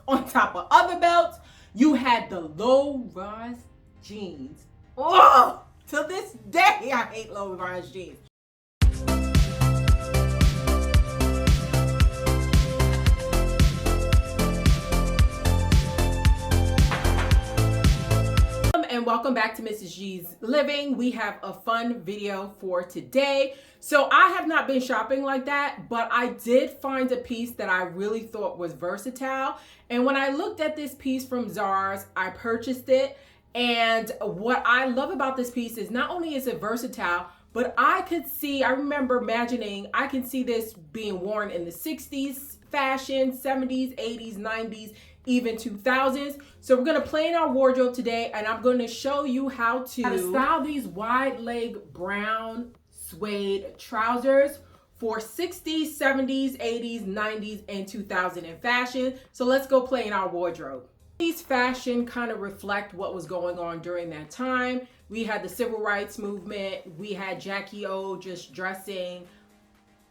on top of other belts. You had the low-rise jeans. Oh, to this day, I hate low-rise jeans. And welcome back to Mrs. G's Living. We have a fun video for today. So I have not been shopping like that, but I did find a piece that I really thought was versatile. And when I looked at this piece from ZARA's, I purchased it. And what I love about this piece is not only is it versatile, but I remember imagining I can see this being worn in the 60s fashion, 70s, 80s, 90s, even 2000s. So we're gonna play in our wardrobe today, and I'm gonna show you how to style these wide leg brown suede trousers for 60s, 70s, 80s, 90s, and 2000 in fashion. So let's go play in our wardrobe. These fashion kind of reflect what was going on during that time. We had the civil rights movement. We had Jackie O just dressing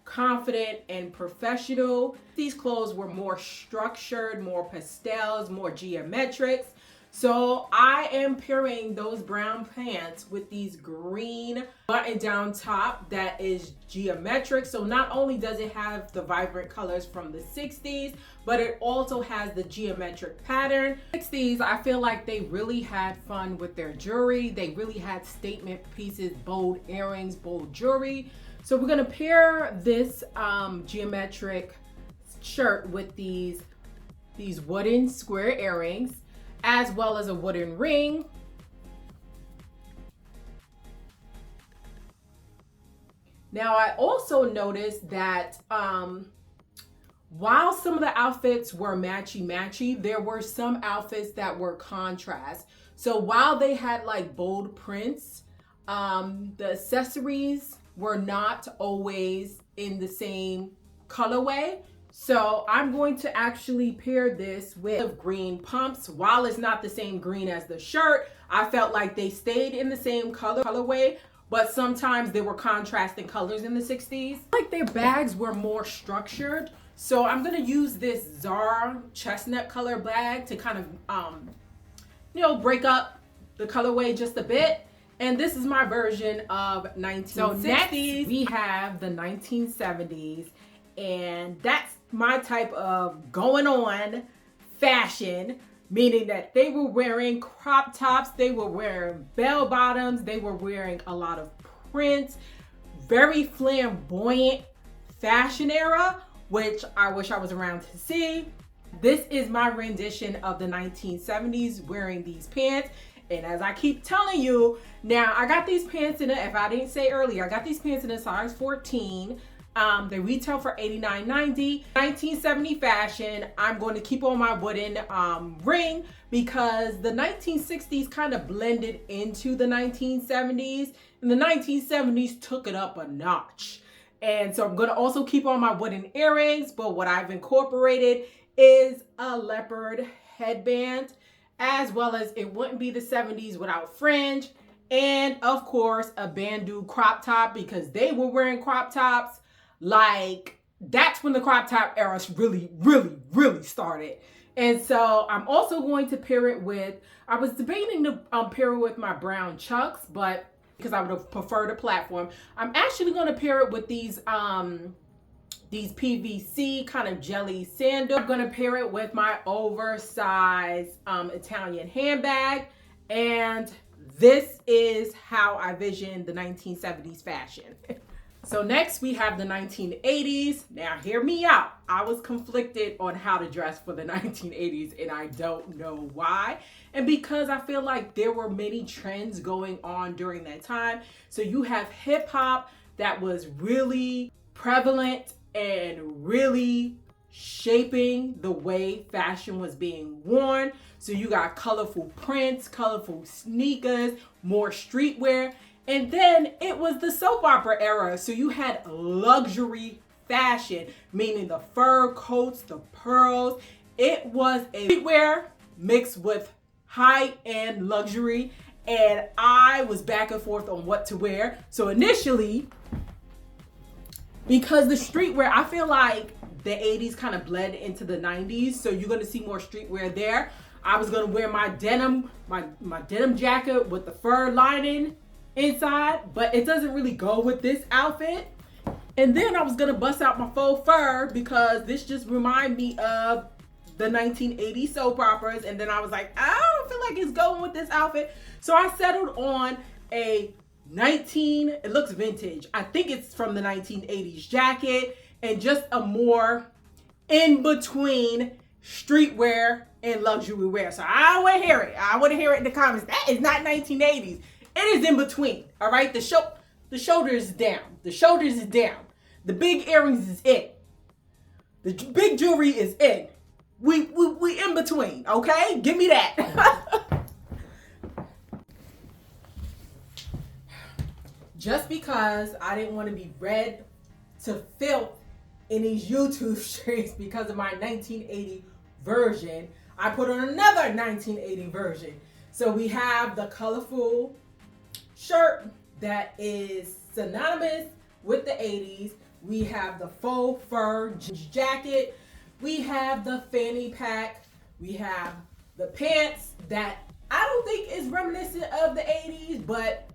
confident and professional. These clothes were more structured, more pastels, more geometrics. So I am pairing those brown pants with these green button down top that is geometric. So not only does it have the vibrant colors from the 60s, but it also has the geometric pattern. 60s, I feel like they really had fun with their jewelry. They really had statement pieces, bold earrings, bold jewelry. So we're gonna pair this geometric shirt with these wooden square earrings, as well as a wooden ring. Now I also noticed that while some of the outfits were matchy-matchy, there were some outfits that were contrast. So while they had like bold prints, the accessories were not always in the same colorway. So I'm going to actually pair this with green pumps. While it's not the same green as the shirt, I felt like they stayed in the same colorway, but sometimes they were contrasting colors in the 60s. Like their bags were more structured. So I'm gonna use this ZARA chestnut color bag to kind of, break up the colorway just a bit. And this is my version of 1960s. So next we have the 1970s, and that's my type of going on fashion, meaning that they were wearing crop tops, they were wearing bell bottoms, they were wearing a lot of prints, very flamboyant fashion era, which I wish I was around to see. This is my rendition of the 1970s wearing these pants. And as I keep telling you, now I got these pants in if I didn't say earlier, I got these pants in a size 14. They retail for $89.90. 1970 fashion. I'm going to keep on my wooden ring because the 1960s kind of blended into the 1970s, and the 1970s took it up a notch. And so I'm going to also keep on my wooden earrings, but what I've incorporated is a leopard headband, as well as it wouldn't be the 70s without fringe, and of course a bandeau crop top, because they were wearing crop tops. Like, that's when the crop top era really started. And so I'm also going to pair it with, I was debating to pair it with my brown chucks, but because I would have preferred a platform, I'm actually going to pair it with these PVC kind of jelly sandals. I'm gonna pair it with my oversized Italian handbag. And this is how I vision the 1970s fashion. So next we have the 1980s. Now hear me out. I was conflicted on how to dress for the 1980s, and I don't know why. And because I feel like there were many trends going on during that time. So you have hip hop that was really prevalent and really shaping the way fashion was being worn. So you got colorful prints, colorful sneakers, more streetwear. And then it was the soap opera era. So you had luxury fashion, meaning the fur coats, the pearls. It was a streetwear mixed with high-end luxury. And I was back and forth on what to wear. So initially, because the streetwear, I feel like the 80s kind of bled into the 90s. So you're gonna see more streetwear there. I was gonna wear my denim, my denim jacket with the fur lining inside, but it doesn't really go with this outfit. And then I was gonna bust out my faux fur because this just reminded me of the 1980s soap operas. And then I was like, I don't feel like it's going with this outfit. So I settled on a it looks vintage. I think it's from the 1980s jacket and just a more in between streetwear and luxury wear. So I want to hear it. I want to hear it in the comments. That is not 1980s. It is in between. All right. The shoulder is down. The shoulders is down. The big earrings is in. The big jewelry is in. We in between. Okay. Give me that. Just because I didn't want to be read to filth in these YouTube streams because of my 1980 version, I put on another 1980 version. So we have the colorful shirt that is synonymous with the 80s. We have the faux fur jacket. We have the fanny pack. We have the pants that I don't think is reminiscent of the 80s, but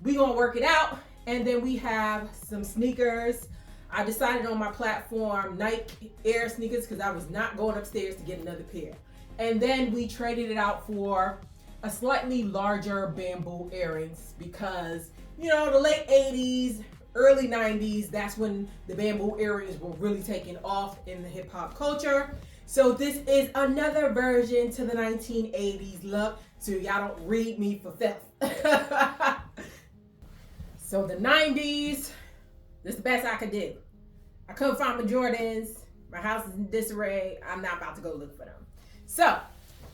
we gonna work it out. And then we have some sneakers. I decided on my platform Nike Air sneakers because I was not going upstairs to get another pair. And then we traded it out for a slightly larger bamboo earrings because, you know, the late 80s, early 90s, that's when the bamboo earrings were really taking off in the hip hop culture. So this is another version to the 1980s look, so y'all don't read me for filth. So the 90s, this is the best I could do. I couldn't find my Jordans. My house is in disarray. I'm not about to go look for them. So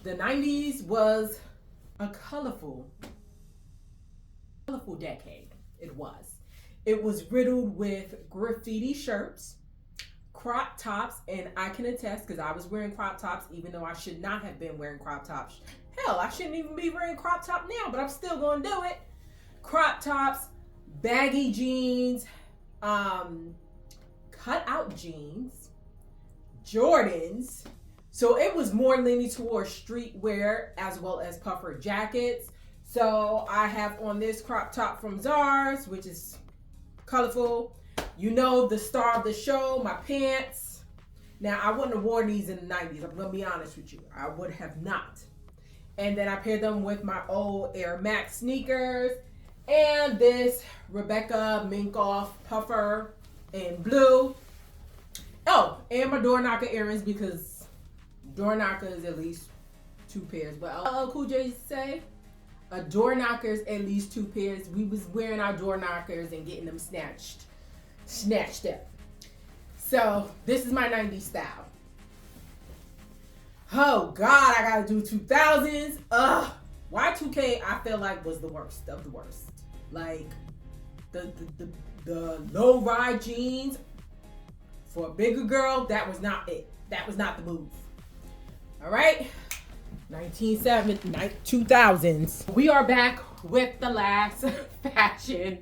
the 90s was a colorful decade. It was. It was riddled with graffiti shirts, crop tops, and I can attest because I was wearing crop tops even though I should not have been wearing crop tops. Hell, I shouldn't even be wearing crop top now, but I'm still gonna do it. Crop tops, baggy jeans, cut out jeans, Jordans. So it was more leaning towards streetwear as well as puffer jackets. So I have on this crop top from ZARA's, which is colorful. You know, the star of the show, my pants. Now, I wouldn't have worn these in the 90s. I'm going to be honest with you. I would have not. And then I paired them with my old Air Max sneakers and this Rebecca Minkoff puffer in blue. Oh, and my door knocker earrings because door knocker is at least 2 pairs. But Cool J say a door knocker is at least 2 pairs. We was wearing our door knockers and getting them snatched up. So this is my 90s style. Oh God, I gotta do 2000s. Y2K I feel like was the worst of the worst. Like the low ride jeans for a bigger girl, that was not it. That was not the move. All right, 2000s. We are back with the last fashion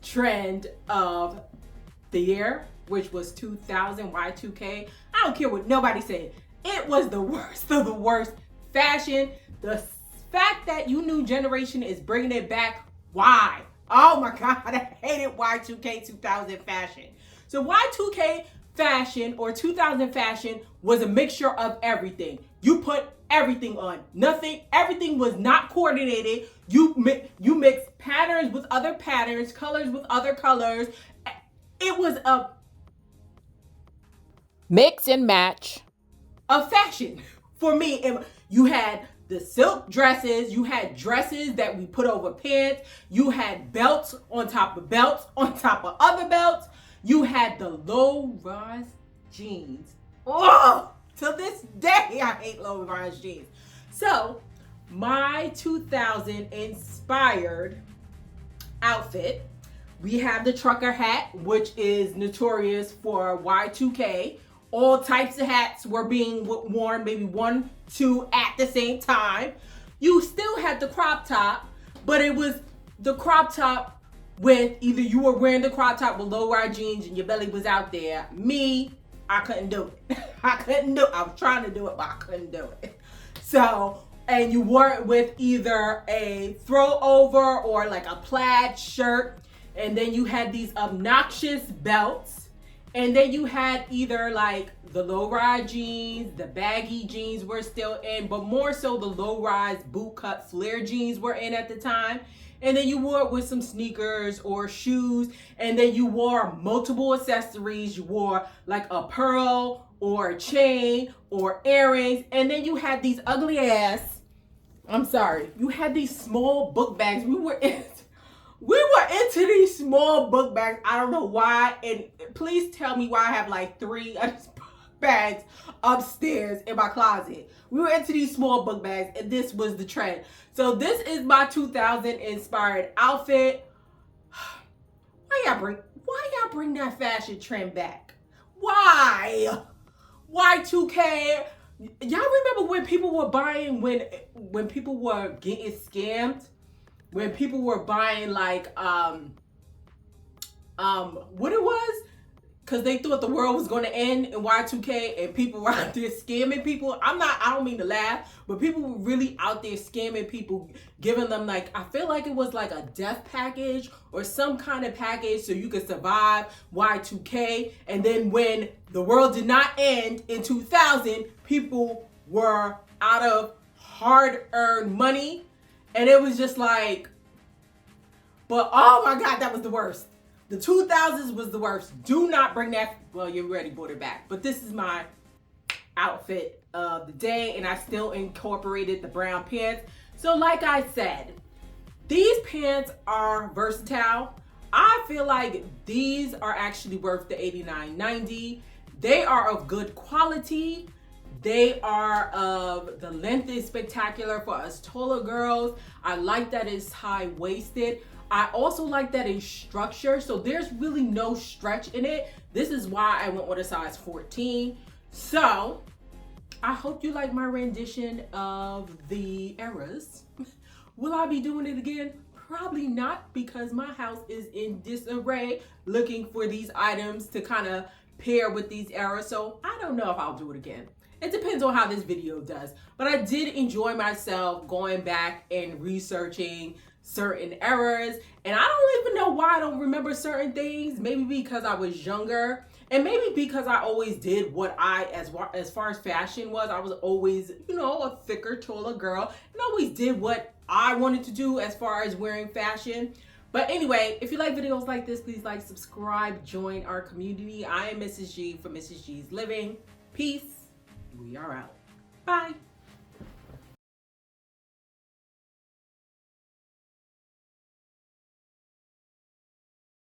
trend of the year, which was 2000 Y2K. I don't care what nobody said. It was the worst of the worst fashion. The fact that you new generation is bringing it back, why? Oh my God, I hated Y2K 2000 fashion. So Y2K fashion or 2000 fashion was a mixture of everything. You put everything on. Everything was not coordinated. You mixed patterns with other patterns, colors with other colors. It was a mix and match of fashion for me. You had the silk dresses, you had dresses that we put over pants, you had belts on top of belts on top of other belts, you had the low-rise jeans. Oh, to this day I hate low-rise jeans. So my 2000 inspired outfit, we have the trucker hat, which is notorious for Y2K. All types of hats were being worn, maybe 1, 2 at the same time. You still had the crop top, but it was the crop top with either you were wearing the crop top with low-rise jeans and your belly was out there. Me, I couldn't do it. I couldn't do it. I was trying to do it, but I couldn't do it. So, and you wore it with either a throw over or like a plaid shirt. And then you had these obnoxious belts. And then you had either like the low-rise jeans, the baggy jeans were still in, but more so the low-rise boot-cut flare jeans were in at the time. And then you wore it with some sneakers or shoes. And then you wore multiple accessories. You wore like a pearl or a chain or earrings. And then you had these ugly ass, I'm sorry, you had these small book bags. We were into these small book bags. I don't know why. And please tell me why I have like 3 bags upstairs in my closet. We were into these small book bags, and this was the trend. So this is my 2000 inspired outfit. Why y'all bring that fashion trend back? Why? Y2K? Y'all remember when people were buying, when people were getting scammed? When people were buying like what it was? Because they thought the world was going to end in Y2K, and people were out there scamming people. I don't mean to laugh, but people were really out there scamming people, giving them like, I feel like it was like a death package or some kind of package so you could survive Y2K. And then when the world did not end in 2000, people were out of hard-earned money. And it was just like, but oh my God, that was the worst. The 2000s was the worst. Do not bring that. Well, you already brought it back. But this is my outfit of the day. And I still incorporated the brown pants. So like I said, these pants are versatile. I feel like these are actually worth the $89.90. They are of good quality. They are of, the length is spectacular for us taller girls. I like that it's high-waisted. I also like that it's structured, so there's really no stretch in it. This is why I went with a size 14. So I hope you like my rendition of the eras. Will I be doing it again? Probably not, because my house is in disarray looking for these items to kind of pair with these eras. So I don't know if I'll do it again. It depends on how this video does. But I did enjoy myself going back and researching certain eras. And I don't even know why I don't remember certain things. Maybe because I was younger. And maybe because I always did what as far as fashion was, I was always, you know, a thicker, taller girl. And always did what I wanted to do as far as wearing fashion. But anyway, if you like videos like this, please like, subscribe, join our community. I am Mrs. G from Mrs. G's Living. Peace. We are out. Bye.